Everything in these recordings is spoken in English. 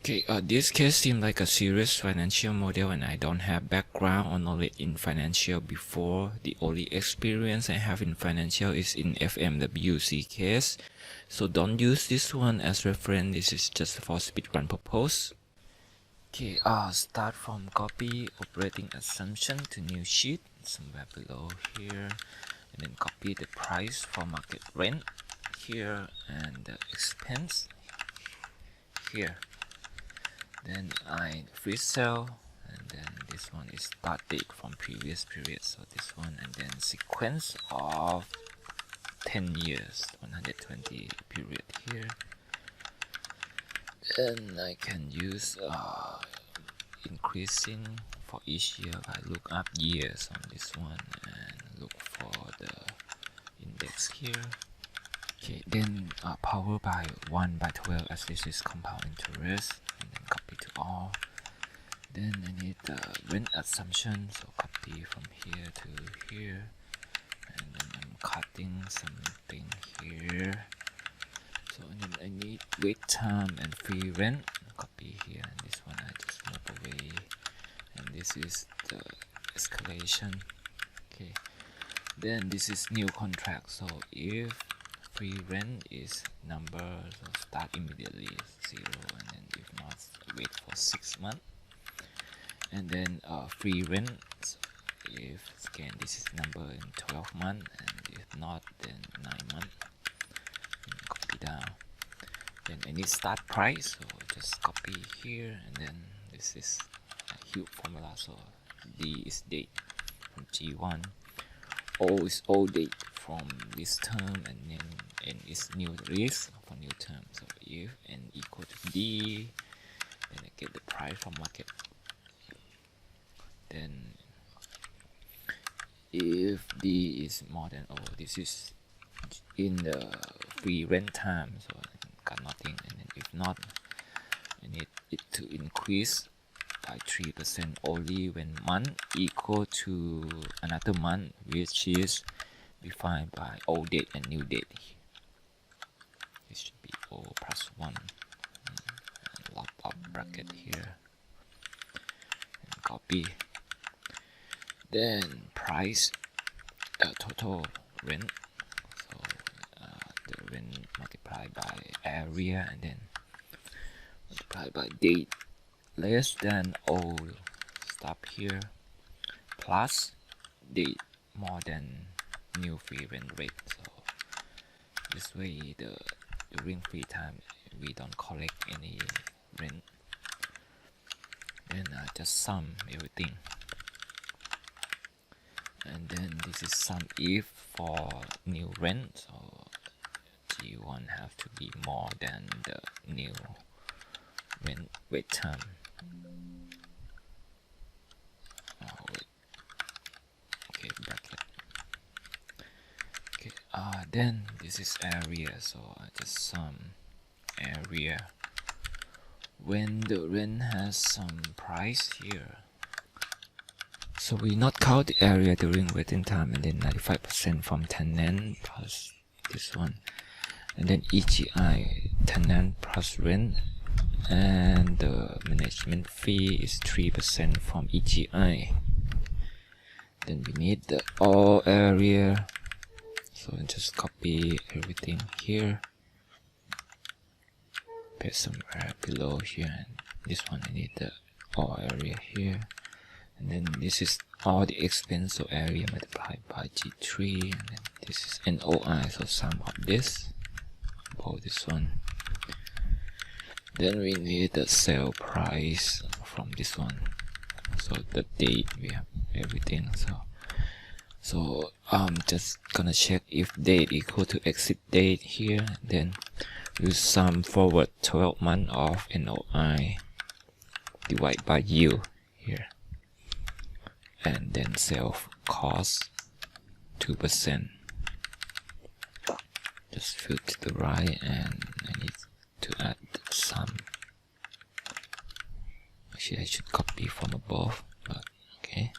Okay, this case seems like a serious financial model, and I don't have background or knowledge in financial before. The only experience I have in financial is in FMWC case. So don't use this one as reference. This is just for speedrun purpose. Okay, start from copy operating assumption to new sheet somewhere below here, and then copy the price for market rent here and the expense here. Then I freeze cell, and then this one is start date from previous period, so this one, and then sequence of 10 years 120 period here. And I can use increasing for each year. I look up years on this one and look for the index here. Okay, then power by 1 by 12 as this is compound interest, and then copy to all. Then I need the rent assumption, so copy from here to here, and then I'm cutting something here. So and then I need wait time and free rent, copy here, and this one I just move away, and this is the escalation. Okay, then this is new contract, so if free rent is number, so start immediately 0, and then if not wait for 6 months. And then free rent, so if again this is number in 12 months, and if not then 9 months, and copy down. Then I need start price, so just copy here, and then this is a huge formula, so D is date from G1, O is old date from this term, and then N is new risk for new term. So if N equal to D, then I get the price from market. Then if D is more than O, this is in the free rent time, so I got nothing. And then if not, I need it to increase by 3% only when month equal to another month, which is defined by old date and new date. This should be O plus 1, and lock up bracket here, and copy. Then price, total rent, so the rent multiplied by area, and then multiplied by date less than O, stop here, plus date more than new free rent rate. So this way during free time we don't collect any rent. Then just sum everything, and then this is sum if for new rent, so G1 have to be more than the new rent wait term. Okay, bracket. Okay, then this is area, so I just sum area when the rent has some price here. So we not count the area during waiting time, and then 95% from tenant plus this one, and then EGI tenant plus rent, and the management fee is 3% from EGI. Then we need the all area, so just copy everything here, paste somewhere below here, and this one I need the all area here, and then this is all the expense, so area multiplied by G3, and then this is NOI, so sum of this, both this one. Then we need the sale price from this one, so the date, we have everything. So I'm just gonna check if date equal to exit date here, then use sum forward 12 months of NOI divide by yield here, and then sale cost 2%. Just fill to the right, and I need to add the sum. Actually I should copy from above, but okay.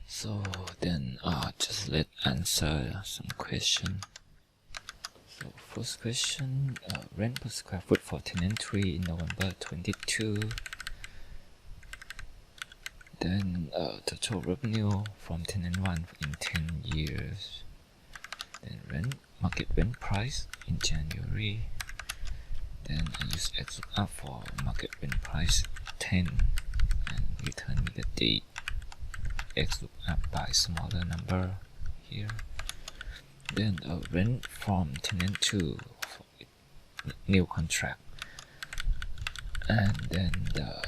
So then just let answer some question. So first question, rent per square foot for for tenant 3 in November 22. Then total revenue from tenant 1 in 10 years. Then market rent price in January. Then I use XLOOKUP for market rent price 10 and return me the date. XLOOKUP by smaller number here. Then rent from tenant 2 for new contract. And then the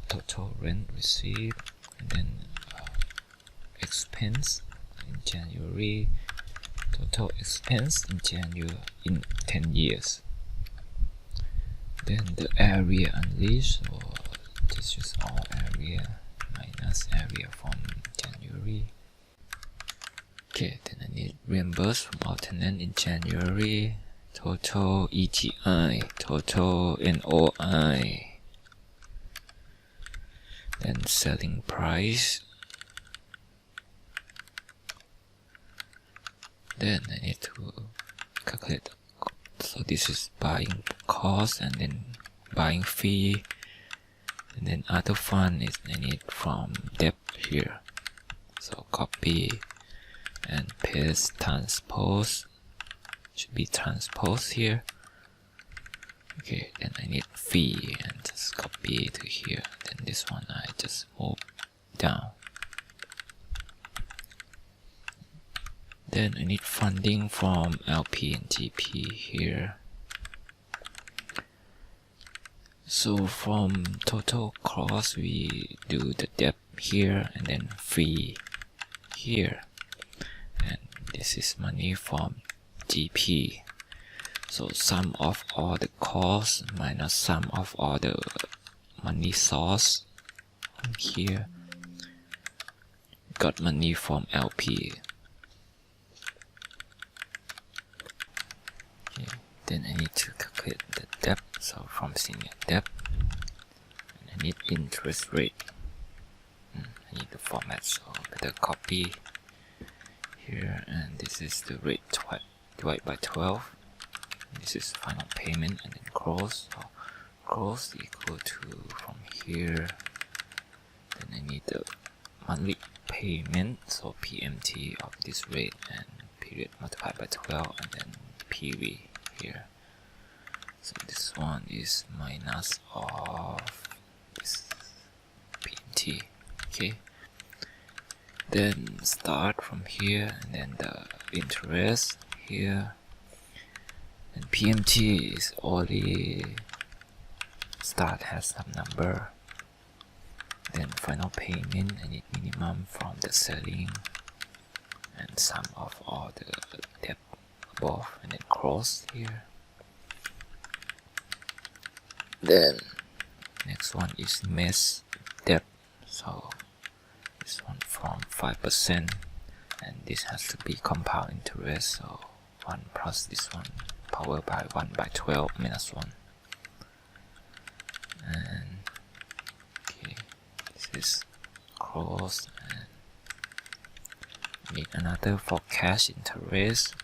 total rent received. And then expense in January. Total expense in January in 10 years. Then the area unleashed, so this is all area minus area from January. Okay, then I need reimburse from our tenant in January. Total ETI, total NOI. Then selling price. Then I need to calculate. So this is buying cost and then buying fee. And then other fund is I need from debt here. So copy and paste, transpose. Should be transpose here. Okay, then I need fee and just copy to here. Then this one I just move down. Then I need funding from LP and GP here. So from total cost we do the debt here and then fee here. And this is money from GP. So sum of all the costs minus sum of all the money source here. Got money from LP. Okay. Then I need to calculate the debt. So from senior debt, and I need interest rate. I need the format, so better copy here. And this is the rate divided by 12. This is final payment and then gross. So gross equal to from here. Then I need the monthly payment, so PMT of this rate and period multiplied by 12 and then PV here. So this one is minus of this PMT. Okay. Then start from here and then the interest here. And PMT is only start has some number. Then final payment I need minimum from the selling and sum of all the debt above and then cross here. Then next one is mesh debt. So this one from 5% and this has to be compound interest. So 1 plus this one powered by 1 by 12 minus 1. And okay, this is close and need another for cash interest.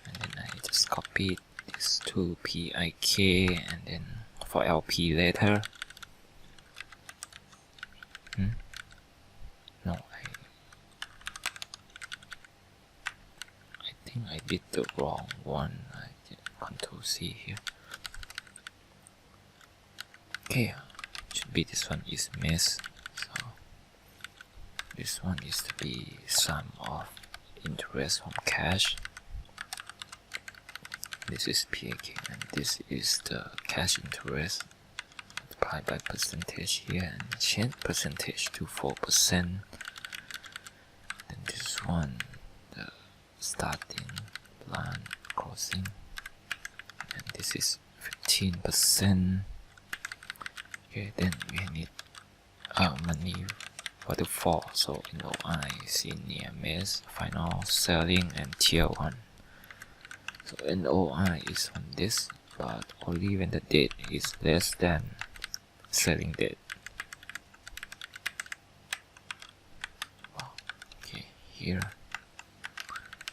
And then I just copy this to PIK and then for LP later. No, I think I did the wrong one. I did Ctrl C here. Okay, should be this one is miss. So this one is to be sum of interest from cash. This is PIK and this is the cash interest multiplied by percentage here and change percentage to 4%. Then this one the starting plan closing and this is 15%. Okay, then we need money waterfall, so NOI, senior mess, final selling and tier 1. So NOI is on this, but only when the date is less than selling date. Okay, here.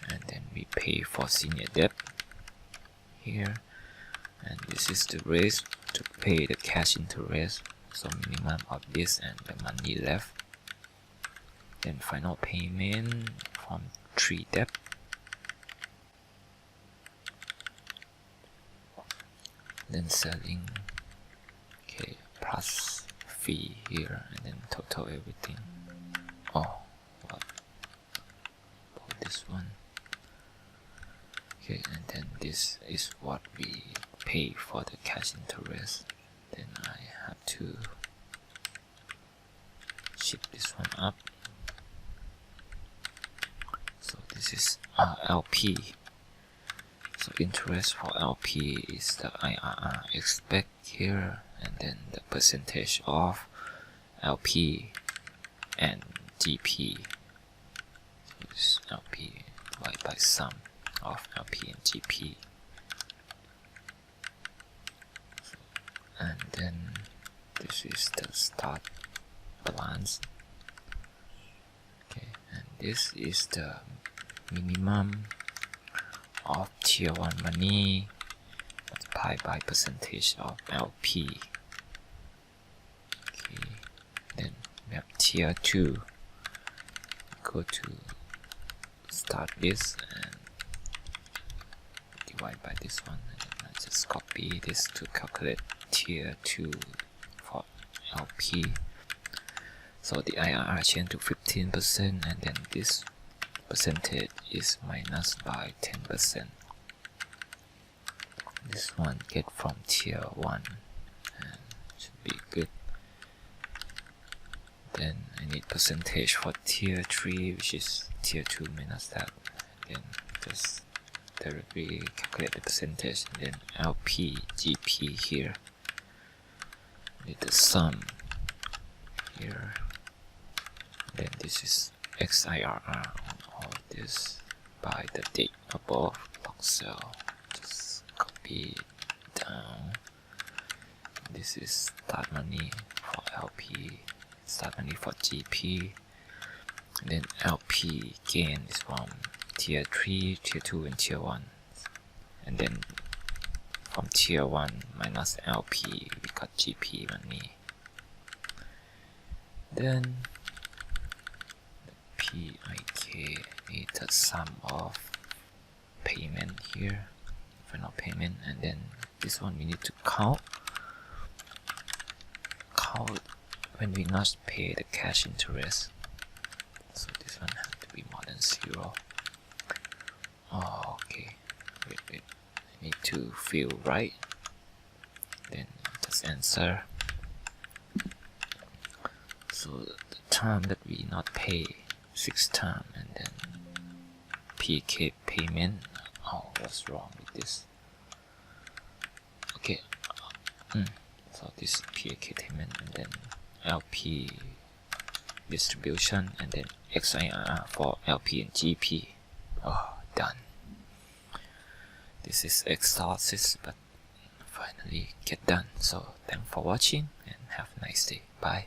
And then we pay for senior debt here. and this is the rate to pay the cash interest, so minimum of this and the money left. Then final payment from 3 debt, then selling, okay, plus fee here, and then total everything. Oh, what about this one? Okay, and then this is what we pay for the cash interest. Then I have to ship this one up. So this is LP. So interest for LP is the IRR expect here, and then the percentage of LP and GP. So this LP divided by sum of LP and GP. So, and then this is the start balance. Okay, and this is the minimum of tier 1 money multiplied by percentage of LP. Okay, then we have tier 2. Go to start this and divide by this one, and then I just copy this to calculate tier 2 for LP. So the IRR change to 15%, and then this percentage is minus by 10%. This one get from tier 1 and should be good. Then I need percentage for tier 3, which is tier 2 minus that. Then just directly calculate the percentage, and then LP, GP here. Need the sum here. Then this is XIRR on all this by the date above log cell. Just copy it down. This is start money for LP, start money for GP. And then LP gain is from tier 3, tier 2, and tier 1. And then from tier 1 minus LP, we got GP money. Then PIK is the sum of payment here, final payment, and then this one we need to count when we not pay the cash interest. So this one has to be more than 0. Oh, okay. Wait. I need to fill right. Then just answer. So the time that we not pay 6 times, and then PK payment. Oh, what's wrong with this? Okay. So this PK payment, and then LP distribution, and then XIRR for LP and GP. Oh, done. This is exhausted, but finally get done. So thanks for watching and have a nice day. Bye.